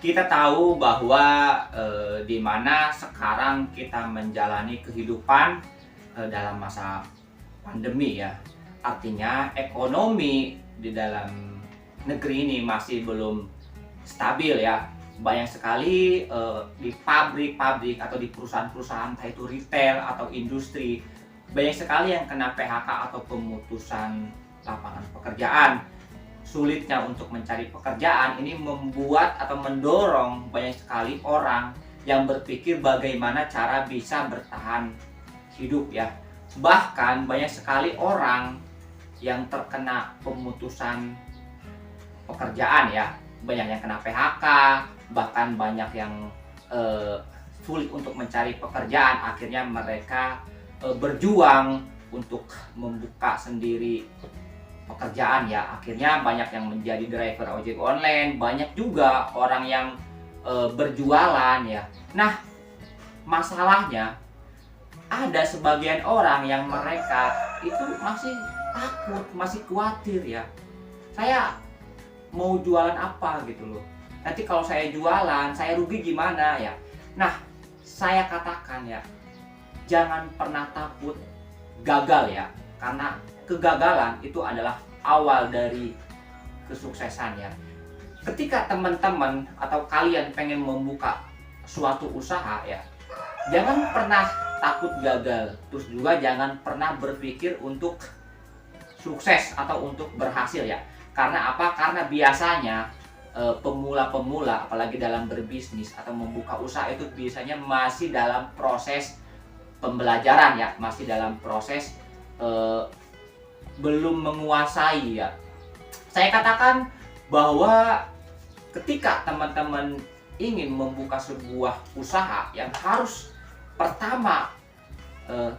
Kita tahu bahwa di mana sekarang kita menjalani kehidupan dalam masa pandemi ya. Artinya ekonomi di dalam negeri ini masih belum stabil ya. Banyak sekali di pabrik-pabrik atau di perusahaan-perusahaan, entah itu retail atau industri, banyak sekali yang kena PHK atau pemutusan lapangan pekerjaan. Sulitnya untuk mencari pekerjaan ini membuat atau mendorong banyak sekali orang yang berpikir bagaimana cara bisa bertahan hidup ya. Bahkan banyak sekali orang yang terkena pemutusan pekerjaan ya, banyak yang kena PHK, bahkan banyak yang sulit untuk mencari pekerjaan. Akhirnya mereka berjuang untuk membuka sendiri pekerjaan ya. Akhirnya banyak yang menjadi driver ojek online, banyak juga orang yang berjualan ya. Nah, masalahnya ada sebagian orang yang mereka itu masih takut, masih khawatir ya. Saya mau jualan apa gitu loh. Nanti kalau saya jualan, saya rugi gimana ya. Nah, saya katakan ya, jangan pernah takut gagal ya. Karena kegagalan itu adalah awal dari kesuksesan ya. Ketika teman-teman atau kalian pengen membuka suatu usaha ya, jangan pernah takut gagal. Terus juga jangan pernah berpikir untuk sukses atau untuk berhasil ya. Karena apa? Karena biasanya pemula-pemula apalagi dalam berbisnis atau membuka usaha itu biasanya masih dalam proses pembelajaran ya, masih dalam proses belum menguasai ya. Saya katakan bahwa ketika teman-teman ingin membuka sebuah usaha, yang harus pertama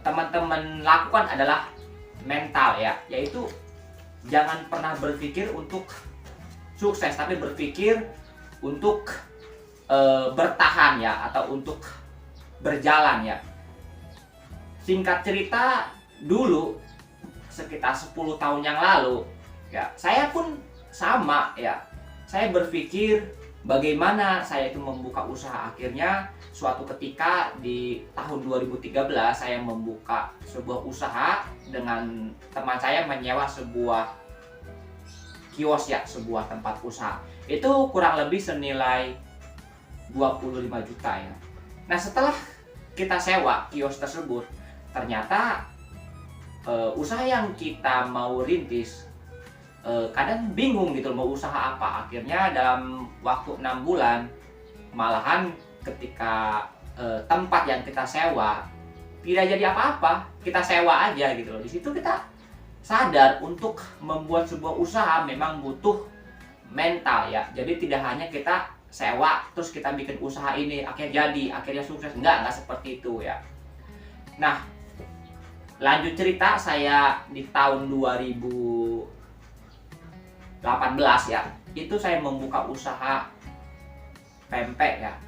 teman-teman lakukan adalah mental ya, yaitu jangan pernah berpikir untuk sukses, tapi berpikir untuk bertahan ya, atau untuk berjalan ya. Singkat cerita, dulu sekitar 10 tahun yang lalu ya, saya pun sama ya. Saya berpikir bagaimana saya itu membuka usaha. Akhirnya suatu ketika di tahun 2013 saya membuka sebuah usaha dengan teman saya, menyewa sebuah kios ya, sebuah tempat usaha. Itu kurang lebih senilai 25 juta ya. Nah, setelah kita sewa kios tersebut, ternyata usaha yang kita mau rintis kadang bingung gitu mau usaha apa. Akhirnya dalam waktu 6 bulan, malahan ketika tempat yang kita sewa tidak jadi apa-apa, kita sewa aja gitu loh. Di situ kita sadar untuk membuat sebuah usaha memang butuh mental ya. Jadi tidak hanya kita sewa terus kita bikin usaha ini akhirnya jadi, akhirnya sukses. Enggak seperti itu ya. Nah, lanjut cerita, saya di tahun 2018 ya, itu saya membuka usaha pempek ya.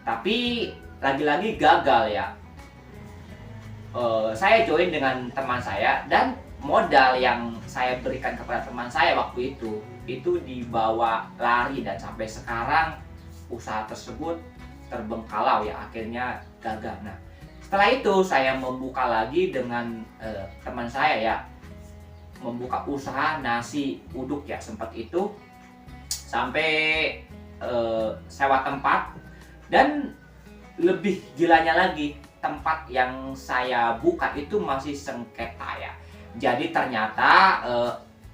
Tapi lagi-lagi gagal ya. Saya join dengan teman saya, dan modal yang saya berikan kepada teman saya waktu itu dibawa lari, dan sampai sekarang usaha tersebut terbengkalai ya, akhirnya gagal. Nah, setelah itu saya membuka lagi dengan teman saya ya, membuka usaha nasi uduk ya, sempat itu sampai sewa tempat. Dan lebih gilanya lagi, tempat yang saya buka itu masih sengketa ya. Jadi ternyata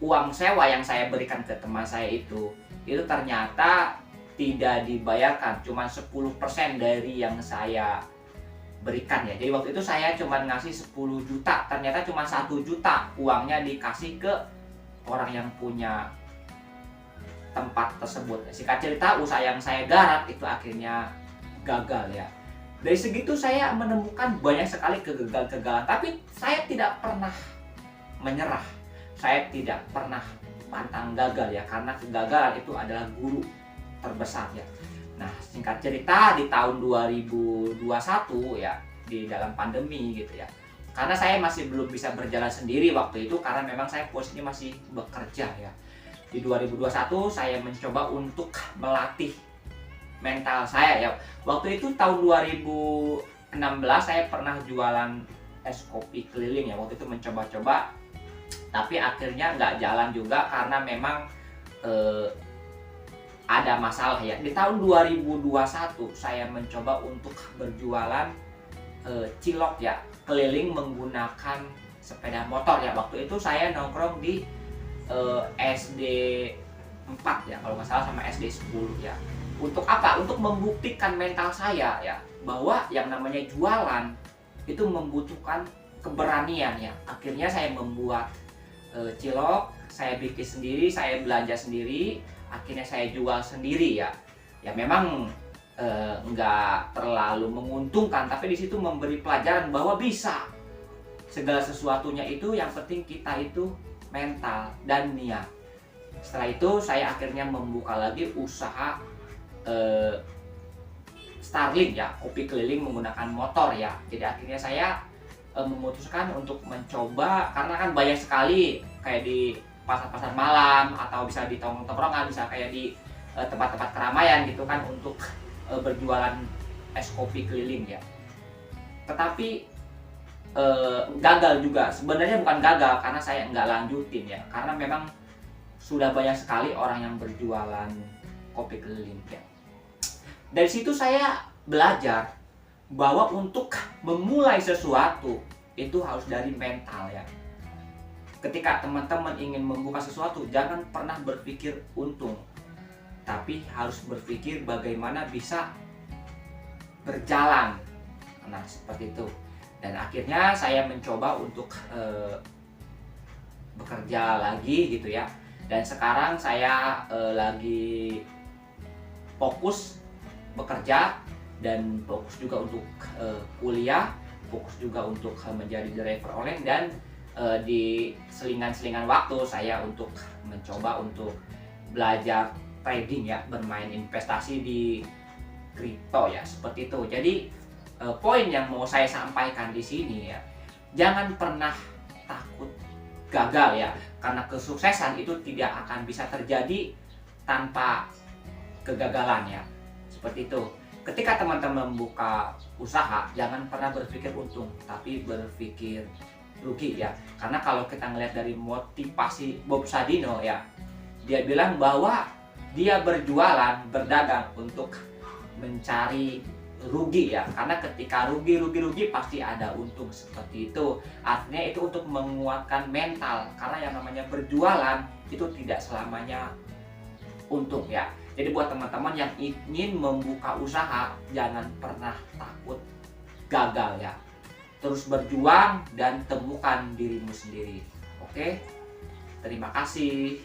uang sewa yang saya berikan ke teman saya itu ternyata tidak dibayarkan, cuma 10% dari yang saya berikan ya. Jadi waktu itu saya cuma ngasih 10 juta, ternyata cuma 1 juta uangnya dikasih ke orang yang punya tempat tersebut. Singkat cerita, usaha yang saya garap itu akhirnya gagal ya. Dari segitu saya menemukan banyak sekali kegagalan, tapi saya tidak pernah menyerah. Saya tidak pernah pantang gagal ya, karena kegagalan itu adalah guru terbesar ya. Nah, singkat cerita, di tahun 2021 ya, di dalam pandemi gitu ya, karena saya masih belum bisa berjalan sendiri waktu itu, karena memang saya posisinya masih bekerja ya. Di 2021 saya mencoba untuk melatih mental saya ya. Waktu itu tahun 2016 saya pernah jualan es kopi keliling ya. Waktu itu mencoba-coba, tapi akhirnya nggak jalan juga karena memang ada masalah ya. Di tahun 2021 saya mencoba untuk berjualan cilok ya, keliling menggunakan sepeda motor ya. Waktu itu saya nongkrong di SD 4 ya kalau nggak salah, sama SD 10 ya. Untuk apa? Untuk membuktikan mental saya ya, bahwa yang namanya jualan itu membutuhkan keberanian ya. Akhirnya saya membuat cilok, saya bikin sendiri, saya belanja sendiri, akhirnya saya jual sendiri ya. Ya memang nggak terlalu menguntungkan, tapi di situ memberi pelajaran bahwa bisa. Segala sesuatunya itu yang penting kita itu mental dan niat. Setelah itu saya akhirnya membuka lagi usaha Starling ya, kopi keliling menggunakan motor ya. Jadi akhirnya saya memutuskan untuk mencoba, karena kan banyak sekali kayak di pasar-pasar malam atau bisa di tongkrong-tongkrongan, bisa kayak di tempat-tempat keramaian gitu kan, untuk berjualan es kopi keliling ya. Tetapi gagal juga. Sebenarnya bukan gagal karena saya nggak lanjutin ya, karena memang sudah banyak sekali orang yang berjualan kopi keliling ya. Dari situ saya belajar bahwa untuk memulai sesuatu itu harus dari mental ya. Ketika teman-teman ingin membuka sesuatu, jangan pernah berpikir untung, tapi harus berpikir bagaimana bisa berjalan. Nah, seperti itu. Dan akhirnya saya mencoba untuk bekerja lagi gitu ya. Dan sekarang saya lagi fokus bekerja dan fokus juga untuk kuliah, fokus juga untuk menjadi driver online, dan di selingan-selingan waktu saya untuk mencoba untuk belajar trading ya, bermain investasi di kripto ya, seperti itu. Jadi poin yang mau saya sampaikan di sini ya, jangan pernah takut gagal ya, karena kesuksesan itu tidak akan bisa terjadi tanpa kegagalan ya, seperti itu. Ketika teman-teman membuka usaha, jangan pernah berpikir untung, tapi berpikir rugi ya. Karena kalau kita ngelihat dari motivasi Bob Sadino ya, dia bilang bahwa dia berjualan, berdagang untuk mencari rugi ya. Karena ketika rugi pasti ada untung, seperti itu. Artinya itu untuk menguatkan mental, karena yang namanya berjualan itu tidak selamanya untung ya. Jadi buat teman-teman yang ingin membuka usaha, jangan pernah takut gagal ya. Terus berjuang dan temukan dirimu sendiri. Oke? Terima kasih.